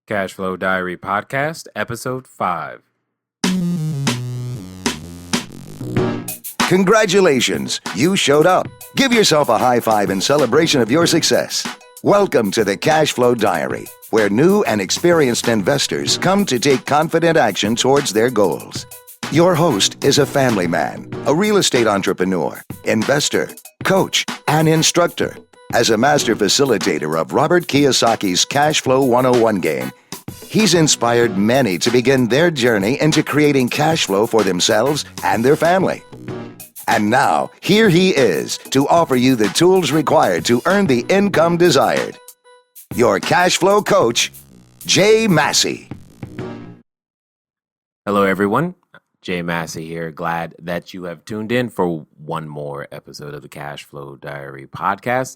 Cashflow Diary Podcast, Episode 5. Congratulations, you showed up. Give yourself a high five in celebration of your success. Welcome to the Cashflow Diary, where new and experienced investors come to take confident action towards their goals. Your host is a family man, a real estate entrepreneur, investor, coach, and instructor. As a master facilitator of Robert Kiyosaki's Cashflow 101 game, he's inspired many to begin their journey into creating cash flow for themselves and their family. And now, here he is to offer you the tools required to earn the income desired. Your cash flow coach, Jay Massey. Hello, everyone. Jay Massey here. Glad that you have tuned in for one more episode of the Cashflow Diary Podcast.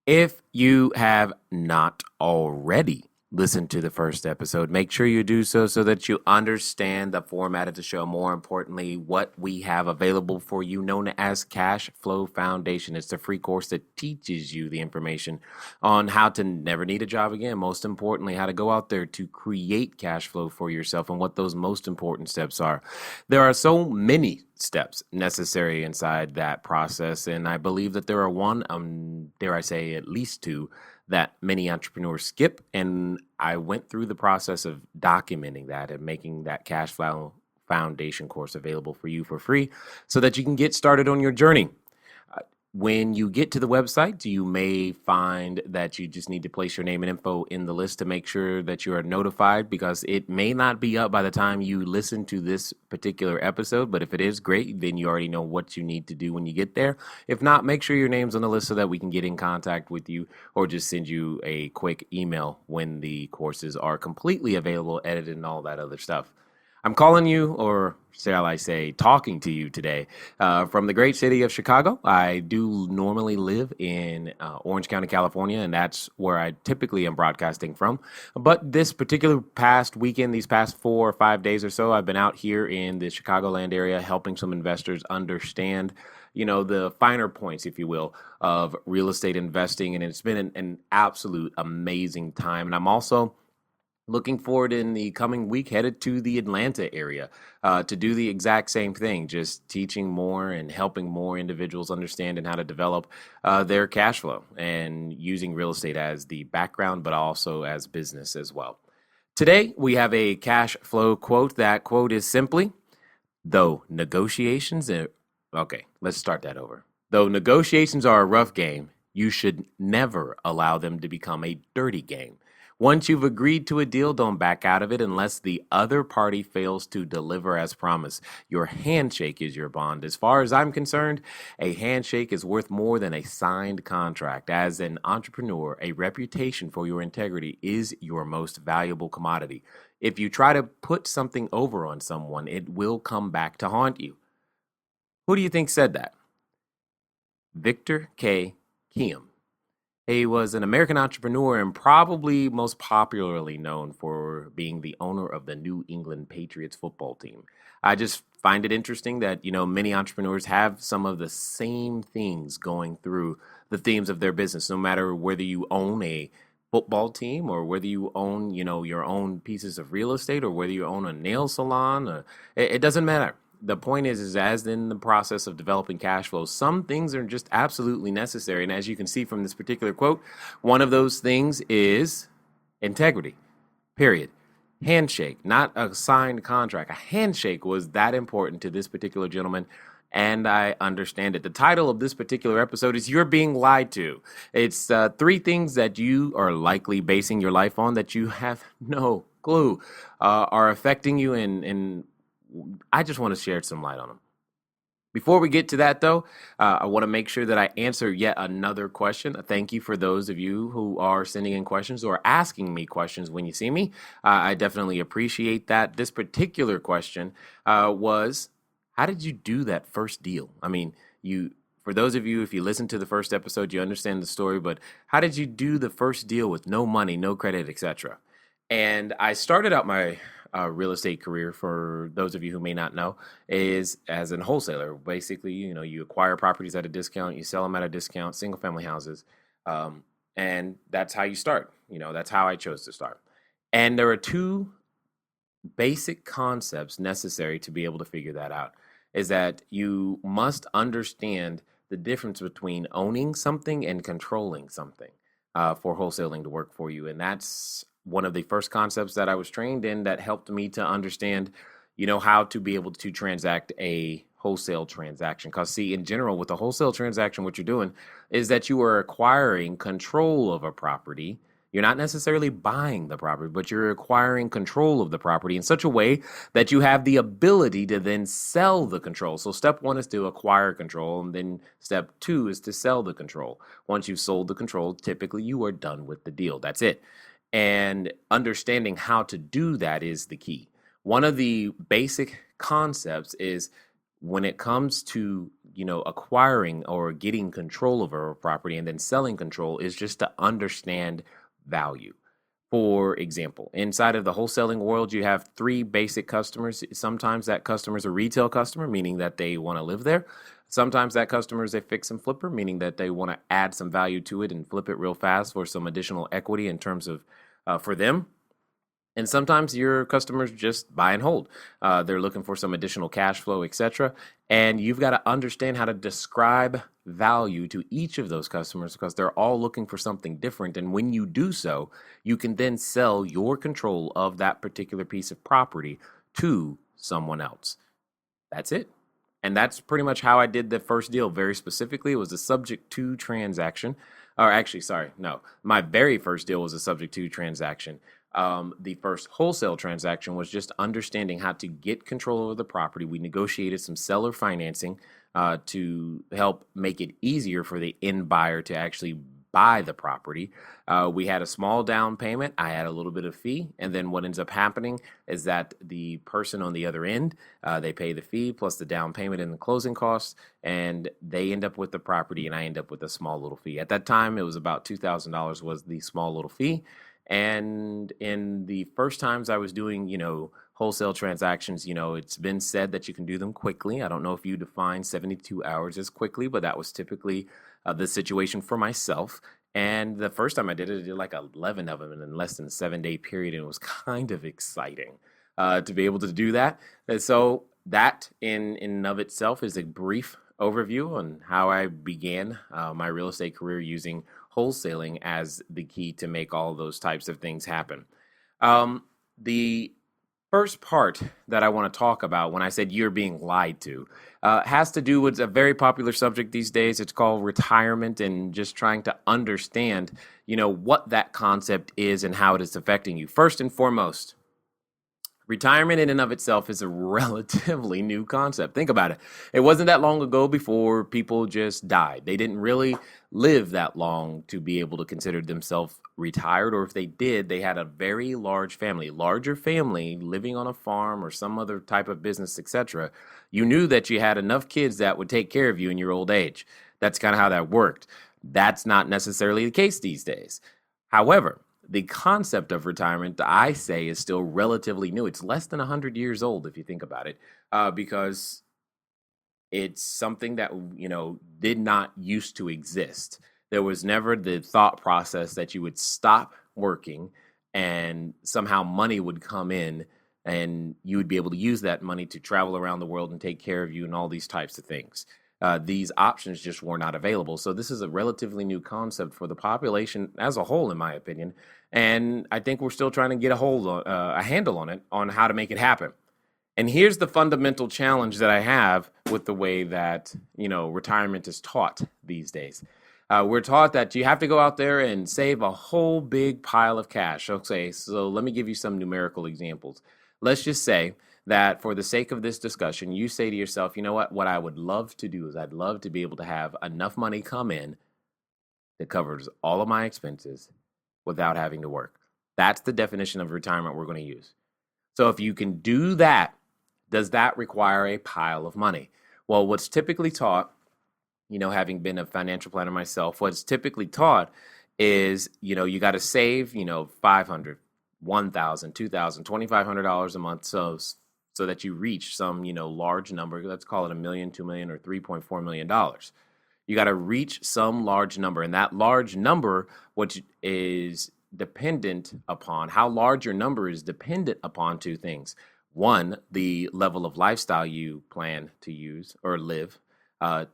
If you have not already listened to the first episode, make sure you do so that you understand the format of the show. More importantly, what we have available for you, known as Cashflow Foundation. It's a free course that teaches you the information on how to never need a job again. Most importantly, how to go out there to create cash flow for yourself and what those most important steps are. There are so many steps necessary inside that process, and I believe that there are dare I say, at least two that many entrepreneurs skip, and I went through the process of documenting that and making that Cash Flow Foundation course available for you for free so that you can get started on your journey. When you get to the website, you may find that you just need to place your name and info in the list to make sure that you are notified, because it may not be up by the time you listen to this particular episode. But if it is, great, then you already know what you need to do when you get there. If not, make sure your name's on the list so that we can get in contact with you, or just send you a quick email when the courses are completely available, edited, and all that other stuff. I'm calling you, or shall I say, talking to you today from the great city of Chicago. I do normally live in Orange County, California, and that's where I typically am broadcasting from. But this particular past weekend, these past 4 or 5 days or so, I've been out here in the Chicagoland area helping some investors understand, the finer points, if you will, of real estate investing. And it's been an absolute amazing time. And I'm also looking forward in the coming week, headed to the Atlanta area to do the exact same thing, just teaching more and helping more individuals understand and how to develop their cash flow and using real estate as the background, but also as business as well. Today, we have a cash flow quote. That quote is simply, though negotiations are... Okay, let's start that over. Though negotiations are a rough game, you should never allow them to become a dirty game. Once you've agreed to a deal, don't back out of it unless the other party fails to deliver as promised. Your handshake is your bond. As far as I'm concerned, a handshake is worth more than a signed contract. As an entrepreneur, a reputation for your integrity is your most valuable commodity. If you try to put something over on someone, it will come back to haunt you. Who do you think said that? Victor K. Kiem. He was an American entrepreneur and probably most popularly known for being the owner of the New England Patriots football team. I just find it interesting that, many entrepreneurs have some of the same things going through the themes of their business, no matter whether you own a football team or whether you own, your own pieces of real estate or whether you own a nail salon. It doesn't matter. The point is as in the process of developing cash flow, some things are just absolutely necessary. And as you can see from this particular quote, one of those things is integrity, period. Handshake, not a signed contract. A handshake was that important to this particular gentleman, and I understand it. The title of this particular episode is You're Being Lied To. It's 3 things that you are likely basing your life on that you have no clue are affecting you, and I just want to share some light on them. Before we get to that, though, I want to make sure that I answer yet another question. Thank you for those of you who are sending in questions or asking me questions when you see me. I definitely appreciate that. This particular question was, how did you do that first deal? I mean, for those of you, if you listen to the first episode, you understand the story, but how did you do the first deal with no money, no credit, etc.? And I started out my real estate career, for those of you who may not know, is as a wholesaler. Basically, you acquire properties at a discount, you sell them at a discount, single family houses. And that's how you start. That's how I chose to start. And there are two basic concepts necessary to be able to figure that out. Is that you must understand the difference between owning something and controlling something for wholesaling to work for you. And that's one of the first concepts that I was trained in that helped me to understand, how to be able to transact a wholesale transaction. Because, see, in general, with a wholesale transaction, what you're doing is that you are acquiring control of a property. You're not necessarily buying the property, but you're acquiring control of the property in such a way that you have the ability to then sell the control. So step one is to acquire control, and then step two is to sell the control. Once you've sold the control, typically you are done with the deal. That's it. And understanding how to do that is the key. One of the basic concepts is when it comes to acquiring or getting control over a property and then selling control is just to understand value. For example, inside of the wholesaling world, you have three basic customers. Sometimes that customer is a retail customer, meaning that they want to live there. Sometimes that customer is a fix and flipper, meaning that they want to add some value to it and flip it real fast for some additional equity in terms of for them. And sometimes your customers just buy and hold. They're looking for some additional cash flow, etc. And you've got to understand how to describe value to each of those customers because they're all looking for something different. And when you do so, you can then sell your control of that particular piece of property to someone else. That's it. And that's pretty much how I did the first deal. Very specifically, it was a subject to transaction. Or actually, sorry, no. My very first deal was a subject to transaction. The first wholesale transaction was just understanding how to get control over the property. We negotiated some seller financing to help make it easier for the end buyer to actually buy the property. We had a small down payment. I had a little bit of fee. And then what ends up happening is that the person on the other end, they pay the fee plus the down payment and the closing costs, and they end up with the property and I end up with a small little fee. At that time, it was about $2,000 was the small little fee. And in the first times I was doing, wholesale transactions, it's been said that you can do them quickly. I don't know if you define 72 hours as quickly, but that was typically the situation for myself. And the first time I did like 11 of them in less than a 7-day period. And it was kind of exciting to be able to do that. And so that in and of itself is a brief overview on how I began my real estate career using wholesaling as the key to make all those types of things happen. The first part that I want to talk about when I said you're being lied to has to do with a very popular subject these days. It's called retirement and just trying to understand, what that concept is and how it is affecting you. First and foremost, retirement in and of itself is a relatively new concept. Think about it. It wasn't that long ago before people just died. They didn't really live that long to be able to consider themselves retired, or if they did, they had a very large family, larger family living on a farm or some other type of business, etc. You knew that you had enough kids that would take care of you in your old age. That's kind of how that worked. That's not necessarily the case these days. However, the concept of retirement, I say, is still relatively new. It's less than 100 years old, if you think about it, because it's something that, did not used to exist. There was never the thought process that you would stop working and somehow money would come in and you would be able to use that money to travel around the world and take care of you and all these types of things. These options just were not available. So this is a relatively new concept for the population as a whole, in my opinion. And I think we're still trying to get a handle on it, on how to make it happen. And here's the fundamental challenge that I have with the way that, retirement is taught these days. We're taught that you have to go out there and save a whole big pile of cash. Okay, so let me give you some numerical examples. Let's just say that for the sake of this discussion, you say to yourself, you know what I would love to do is I'd love to be able to have enough money come in that covers all of my expenses without having to work. That's the definition of retirement we're going to use. So if you can do that, does that require a pile of money? Well, what's typically taught, having been a financial planner myself, what's typically taught is, you got to save, $500, $1,000, $2,000, $2,500 a month. So that you reach some, large number, let's call it $1 million, $2 million, or $3.4 million. You got to reach some large number. And that large number, which is dependent upon how large your number is dependent upon two things. One, the level of lifestyle you plan to use or live.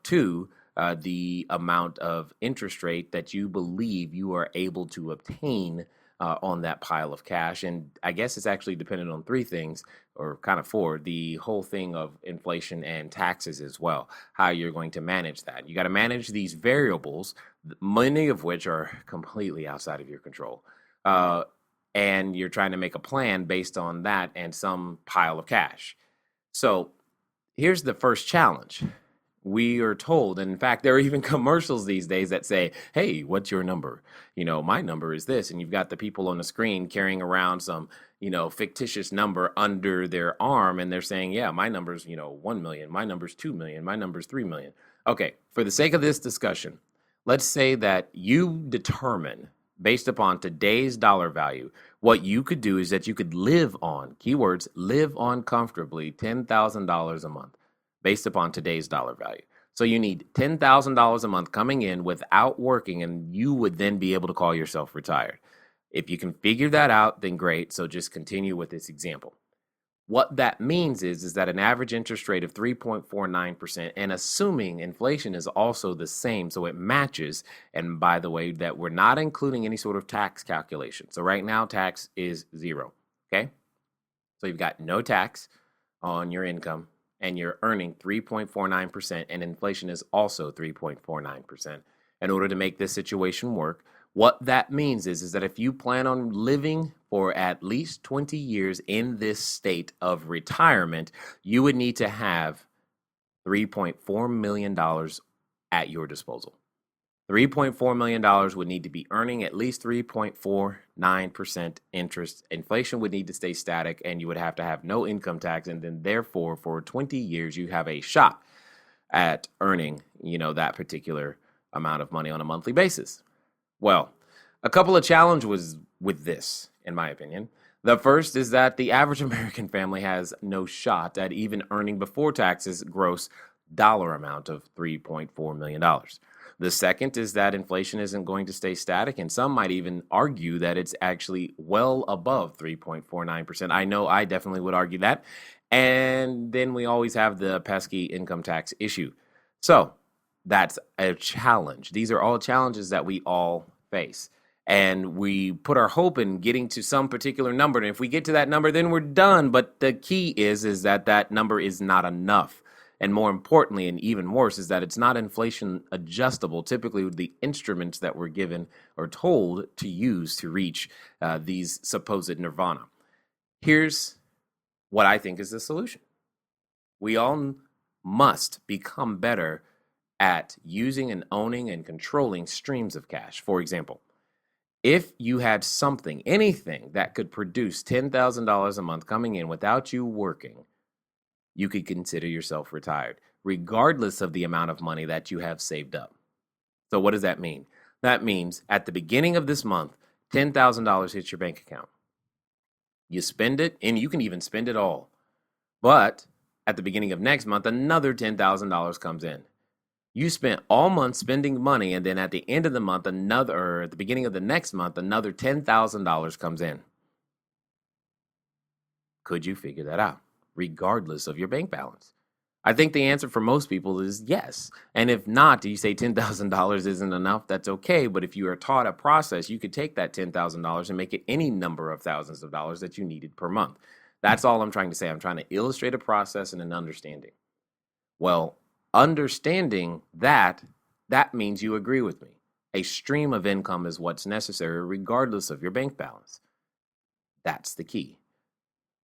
Two, the amount of interest rate that you believe you are able to obtain on that pile of cash. And I guess it's actually dependent on three things, or kind of four: the whole thing of inflation and taxes as well, how you're going to manage that. You got to manage these variables, many of which are completely outside of your control. Uh, and you're trying to make a plan based on that and some pile of cash. So here's the first challenge. We are told, and in fact, there are even commercials these days that say, "Hey, what's your number? My number is this." And you've got the people on the screen carrying around some, fictitious number under their arm, and they're saying, "Yeah, my number's, 1 million, my number's 2 million, my number's 3 million." Okay, for the sake of this discussion, let's say that you determine, based upon today's dollar value, what you could do is that you could live on, keywords, live on comfortably $10,000 a month based upon today's dollar value. So you need $10,000 a month coming in without working, and you would then be able to call yourself retired. If you can figure that out, then great. So just continue with this example. What that means is that an average interest rate of 3.49%, and assuming inflation is also the same, so it matches. And by the way, that we're not including any sort of tax calculation. So right now, tax is 0. Okay. So you've got no tax on your income, and you're earning 3.49%, and inflation is also 3.49%. In order to make this situation work, what that means is that if you plan on living for at least 20 years in this state of retirement, you would need to have $3.4 million at your disposal. $3.4 million would need to be earning at least 3.49% interest. Inflation would need to stay static, and you would have to have no income tax. And then therefore, for 20 years, you have a shot at earning, that particular amount of money on a monthly basis. Well, a couple of challenges with this, in my opinion. The first is that the average American family has no shot at even earning before taxes gross dollar amount of $3.4 million. The second is that inflation isn't going to stay static, and some might even argue that it's actually well above 3.49%. I know I definitely would argue that. And then we always have the pesky income tax issue. So that's a challenge. These are all challenges that we all face. And we put our hope in getting to some particular number. And if we get to that number, then we're done. But the key is that number is not enough. And more importantly, and even worse, is that it's not inflation adjustable. Typically, the instruments that we're given or told to use to reach these supposed nirvana. Here's what I think is the solution. We all must become better at using and owning and controlling streams of cash. For example, if you had something, anything that could produce $10,000 a month coming in without you working, you could consider yourself retired, regardless of the amount of money that you have saved up. So what does that mean? That means at the beginning of this month, $10,000 hits your bank account. You spend it, and you can even spend it all. But at the beginning of next month, another $10,000 comes in. You spent all month spending money, and then at the end of the month, or at the beginning of the next month, another $10,000 comes in. Could you figure that out, regardless of your bank balance? I think the answer for most people is yes. And if not, do you say $10,000 isn't enough? That's okay. But if you are taught a process, you could take that $10,000 and make it any number of thousands of dollars that you needed per month. That's all I'm trying to say. I'm trying to illustrate a process and an understanding. Well, understanding that means you agree with me. A stream of income is what's necessary, regardless of your bank balance. That's the key.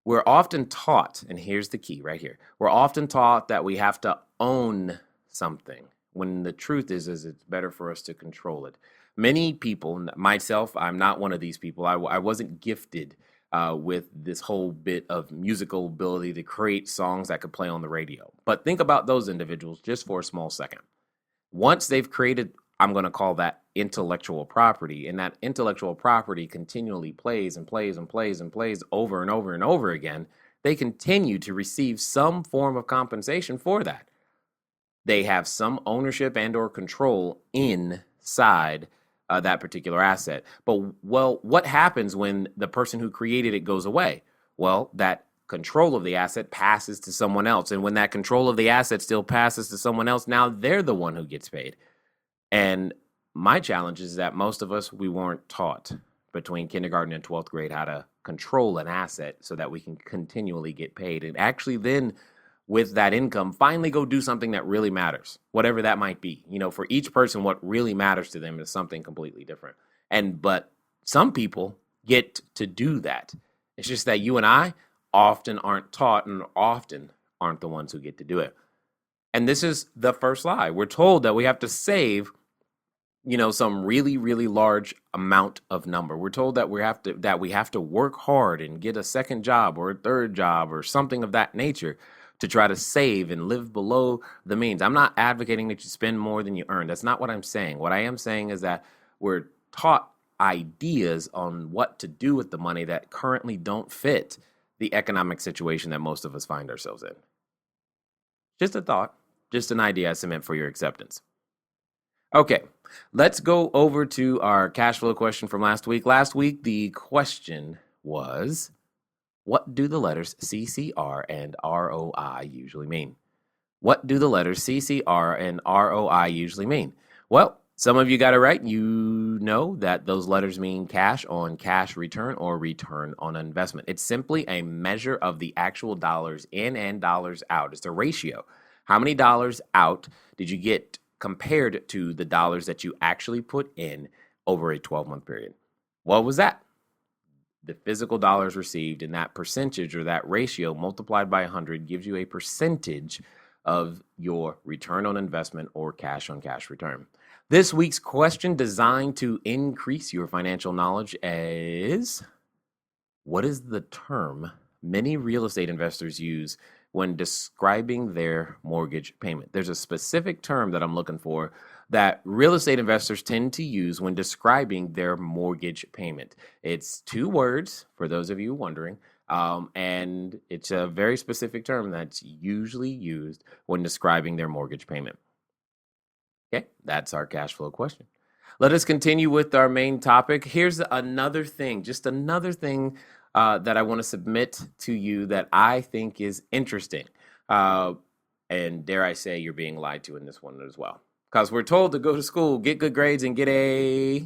We're often taught, and here's the key right here. We're often taught that we have to own something, when the truth is it's better for us to control it. Many people, myself, I'm not one of these people. I wasn't gifted with this whole bit of musical ability to create songs that could play on the radio. But think about those individuals just for a small second. Once they've created, I'm going to call that intellectual property, and that intellectual property continually plays and plays and plays and plays over and over and over again, they continue to receive some form of compensation for that. They have some ownership and or control inside that particular asset. But, well, what happens when the person who created it goes away? Well, that control of the asset passes to someone else. And when that control of the asset still passes to someone else, now they're the one who gets paid. And my challenge is that most of us, we weren't taught between kindergarten and 12th grade how to control an asset so that we can continually get paid. And actually then with that income, finally go do something that really matters, whatever that might be. For each person, what really matters to them is something completely different. But some people get to do that. It's just that you and I often aren't taught and often aren't the ones who get to do it. And this is the first lie. We're told that we have to save, some really, really large amount of number. We're told that we have to work hard and get a second job or a third job or something of that nature to try to save and live below the means. I'm not advocating that you spend more than you earn. That's not what I'm saying. What I am saying is that we're taught ideas on what to do with the money that currently don't fit the economic situation that most of us find ourselves in. Just a thought, just an idea I submit for your acceptance. Okay, let's go over to our cash flow question from last week. Last week, the question was, what do the letters CCR and ROI usually mean? What do the letters CCR and ROI usually mean? Well, some of you got it right. You know that those letters mean cash on cash return or return on investment. It's simply a measure of the actual dollars in and dollars out. It's a ratio. How many dollars out did you get compared to the dollars that you actually put in over a 12-month period? What was that? The physical dollars received, and that percentage or that ratio multiplied by 100 gives you a percentage of your return on investment or cash on cash return. This week's question, designed to increase your financial knowledge, is, what is the term many real estate investors use when describing their mortgage payment? There's a specific term that I'm looking for that real estate investors tend to use when describing their mortgage payment. It's 2 words, for those of you wondering, and it's a very specific term that's usually used when describing their mortgage payment. Okay, that's our cash flow question. Let us continue with our main topic. Here's another thing, just another thing that I want to submit to you that I think is interesting. And dare I say, you're being lied to in this one as well. Because we're told to go to school, get good grades, and get a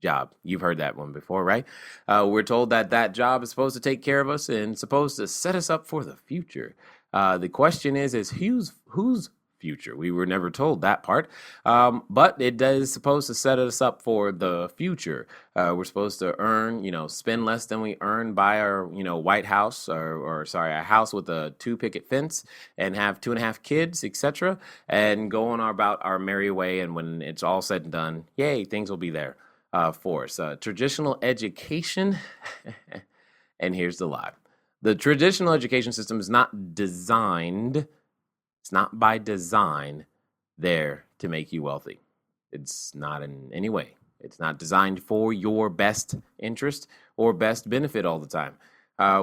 job. You've heard that one before, right? We're told that job is supposed to take care of us and supposed to set us up for the future. The question is whose future? We were never told that part, but it is supposed to set us up for the future. We're supposed to earn, spend less than we earn, buy our, White House or a house with a 2-picket fence and have 2.5 kids, etc., and go on about our merry way. And when it's all said and done, yay, things will be there for us. Traditional education, and here's the lie. The traditional education system is not designed, it's not by design there to make you wealthy. It's not in any way. It's not designed for your best interest or best benefit all the time.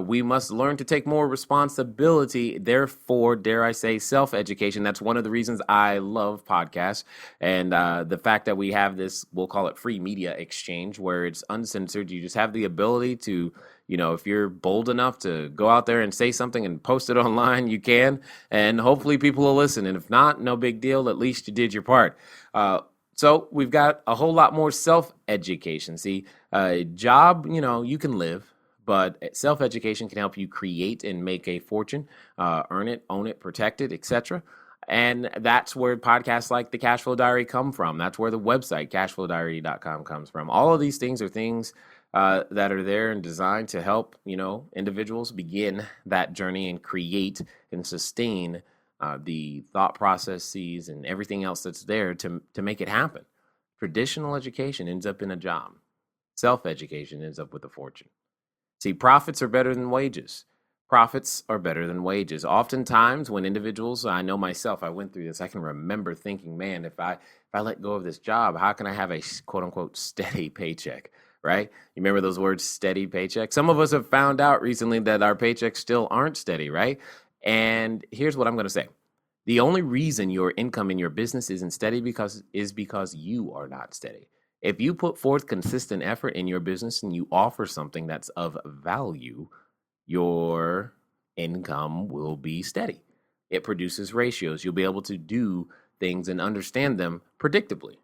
We must learn to take more responsibility. Therefore, dare I say, self-education. That's one of the reasons I love podcasts. And the fact that we have this, we'll call it free media exchange, where it's uncensored. You just have the ability to, if you're bold enough to go out there and say something and post it online, you can. And hopefully people will listen. And if not, no big deal. At least you did your part. So we've got a whole lot more self-education. See, job, you can live. But self-education can help you create and make a fortune, earn it, own it, protect it, etc. And that's where podcasts like the Cashflow Diary come from. That's where the website, cashflowdiary.com, comes from. All of these things are things that are there and designed to help, individuals begin that journey and create and sustain the thought processes and everything else that's there to make it happen. Traditional education ends up in a job. Self-education ends up with a fortune. See, profits are better than wages. Profits are better than wages. Oftentimes when individuals, I know myself, I went through this, I can remember thinking, man, if I let go of this job, how can I have a quote unquote steady paycheck, right? You remember those words, steady paycheck? Some of us have found out recently that our paychecks still aren't steady, right? And here's what I'm going to say. The only reason your income in your business isn't steady is because you are not steady. If you put forth consistent effort in your business and you offer something that's of value, your income will be steady. It produces ratios. You'll be able to do things and understand them predictably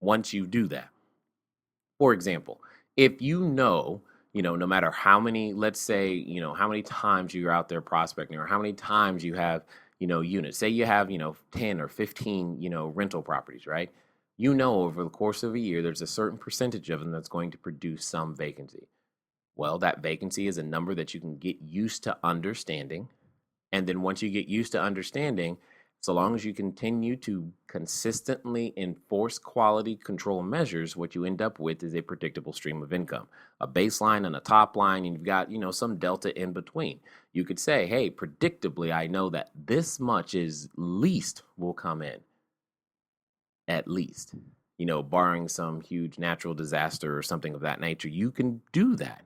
once you do that. For example, if no matter how many, let's say, how many times you're out there prospecting or how many times you have, units, say you have, 10 or 15, rental properties, right? Over the course of a year, there's a certain percentage of them that's going to produce some vacancy. Well, that vacancy is a number that you can get used to understanding. And then once you get used to understanding, so long as you continue to consistently enforce quality control measures, what you end up with is a predictable stream of income, a baseline and a top line, and you've got, some delta in between. You could say, hey, predictably, I know that this much is least will come in, at least, barring some huge natural disaster or something of that nature. You can do that.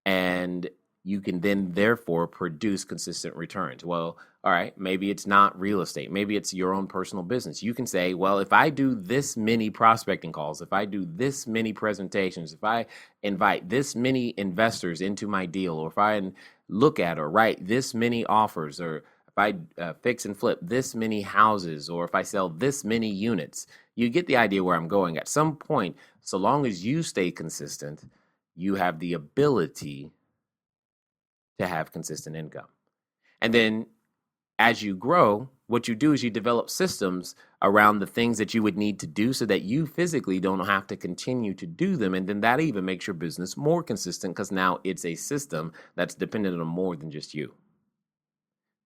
And you can then therefore produce consistent returns. Well, all right, maybe it's not real estate. Maybe it's your own personal business. You can say, well, if I do this many prospecting calls, if I do this many presentations, if I invite this many investors into my deal, or if I look at or write this many offers, or if I fix and flip this many houses, or if I sell this many units, you get the idea where I'm going. At some point, so long as you stay consistent, you have the ability to have consistent income. And then as you grow, what you do is you develop systems around the things that you would need to do so that you physically don't have to continue to do them. And then that even makes your business more consistent because now it's a system that's dependent on more than just you.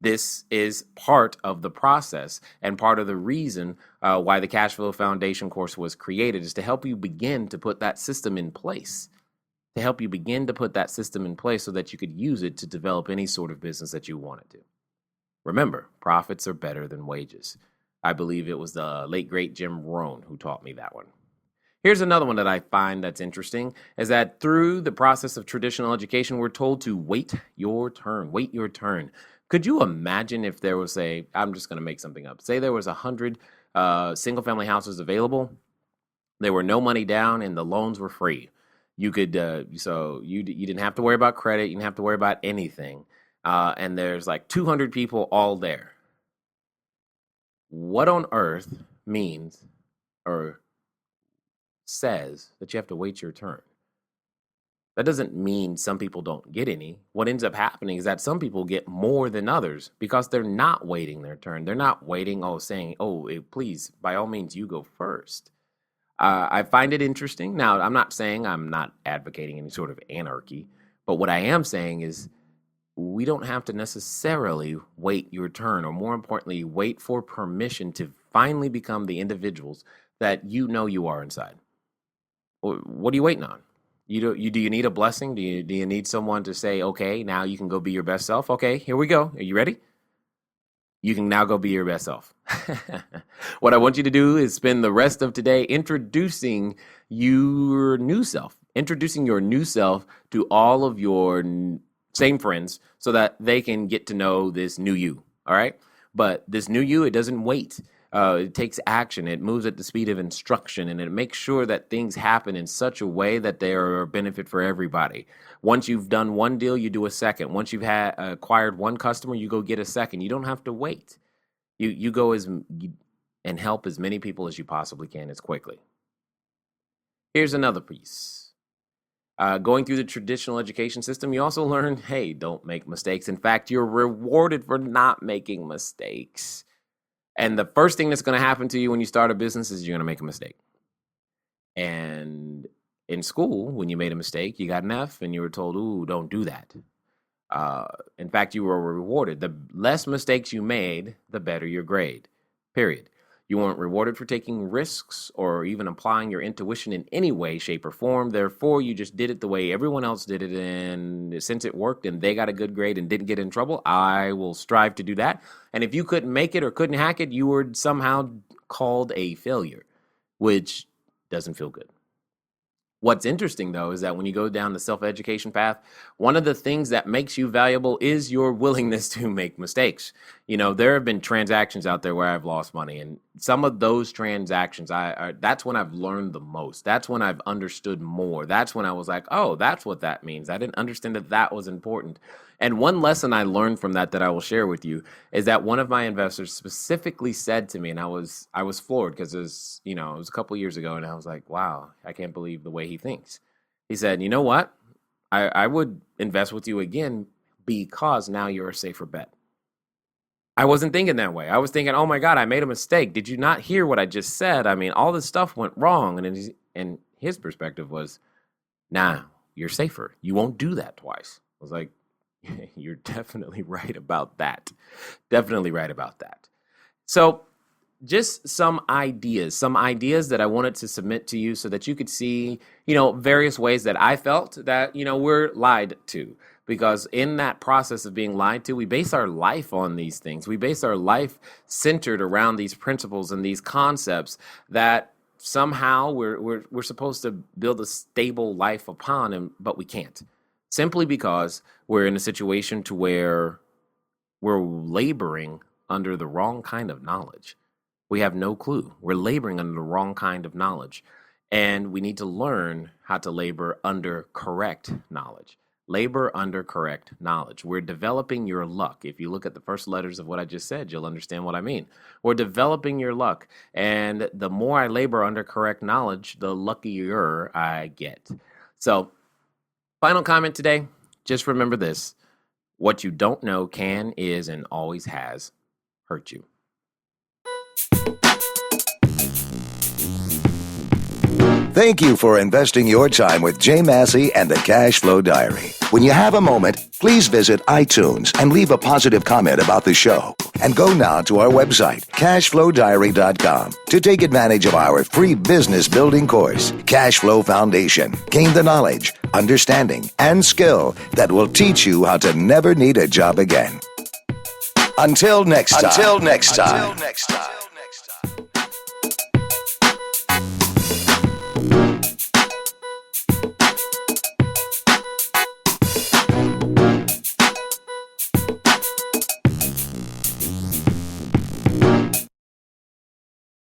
This is part of the process and part of the reason why the Cashflow Foundation course was created, is to help you begin to put that system in place. So that you could use it to develop any sort of business that you wanted to. Remember, profits are better than wages. I believe it was the late, great Jim Rohn who taught me that one. Here's another one that I find that's interesting, is that through the process of traditional education, we're told to wait your turn. Could you imagine if there was I'm just going to make something up. Say there was 100 single-family houses available. There were no money down and the loans were free. You could, so you didn't have to worry about credit. You didn't have to worry about anything. And there's like 200 people all there. What on earth means or says that you have to wait your turn? That doesn't mean some people don't get any. What ends up happening is that some people get more than others because they're not waiting their turn. They're not waiting, saying, please, by all means, you go first. I find it interesting. Now, I'm not saying I'm not advocating any sort of anarchy, but what I am saying is we don't have to necessarily wait your turn, or more importantly, wait for permission to finally become the individuals that you are inside. What are you waiting on? Do you need a blessing? Do you need someone to say, okay, now you can go be your best self? Okay, here we go. Are you ready? You can now go be your best self. What I want you to do is spend the rest of today introducing your new self to all of your same friends so that they can get to know this new you. All right. But this new you, it doesn't wait. It takes action. It moves at the speed of instruction, and it makes sure that things happen in such a way that they are a benefit for everybody. Once you've done one deal, you do a second. Once you've acquired one customer, you go get a second. You don't have to wait. You go and help as many people as you possibly can as quickly. Here's another piece. Going through the traditional education system, you also learn, hey, don't make mistakes. In fact, you're rewarded for not making mistakes. And the first thing that's going to happen to you when you start a business is you're going to make a mistake. And in school, when you made a mistake, you got an F and you were told, ooh, don't do that. In fact, you were rewarded. The less mistakes you made, the better your grade, period. You weren't rewarded for taking risks or even applying your intuition in any way, shape, or form. Therefore, you just did it the way everyone else did it. And since it worked and they got a good grade and didn't get in trouble, I will strive to do that. And if you couldn't make it or couldn't hack it, you were somehow called a failure, which doesn't feel good. What's interesting, though, is that when you go down the self-education path, one of the things that makes you valuable is your willingness to make mistakes. There have been transactions out there where I've lost money, and some of those transactions, that's when I've learned the most. That's when I've understood more. That's when I was like, oh, that's what that means. I didn't understand that that was important. And one lesson I learned from that I will share with you is that one of my investors specifically said to me, and I was floored because it was a couple years ago, and I was like, wow, I can't believe the way he thinks. He said, you know what? I would invest with you again because now you're a safer bet. I wasn't thinking that way. I was thinking, oh my God, I made a mistake. Did you not hear what I just said? I mean, all this stuff went wrong. And his perspective was, nah, you're safer. You won't do that twice. I was like, you're definitely right about that. Definitely right about that. So just some ideas that I wanted to submit to you so that you could see, various ways that I felt that, we're lied to. Because in that process of being lied to, we base our life on these things. We base our life centered around these principles and these concepts that somehow we're supposed to build a stable life upon, but we can't. Simply because we're in a situation to where we're laboring under the wrong kind of knowledge. We have no clue. We're laboring under the wrong kind of knowledge. And we need to learn how to labor under correct knowledge. Labor under correct knowledge. We're developing your luck. If you look at the first letters of what I just said, you'll understand what I mean. We're developing your luck. And the more I labor under correct knowledge, the luckier I get. So, final comment today, just remember this. What you don't know can, is, and always has hurt you. Thank you for investing your time with Jay Massey and the Cashflow Diary. When you have a moment, please visit iTunes and leave a positive comment about the show. And go now to our website, cashflowdiary.com, to take advantage of our free business building course, Cashflow Foundation. Gain the knowledge, understanding, and skill that will teach you how to never need a job again. Until next time.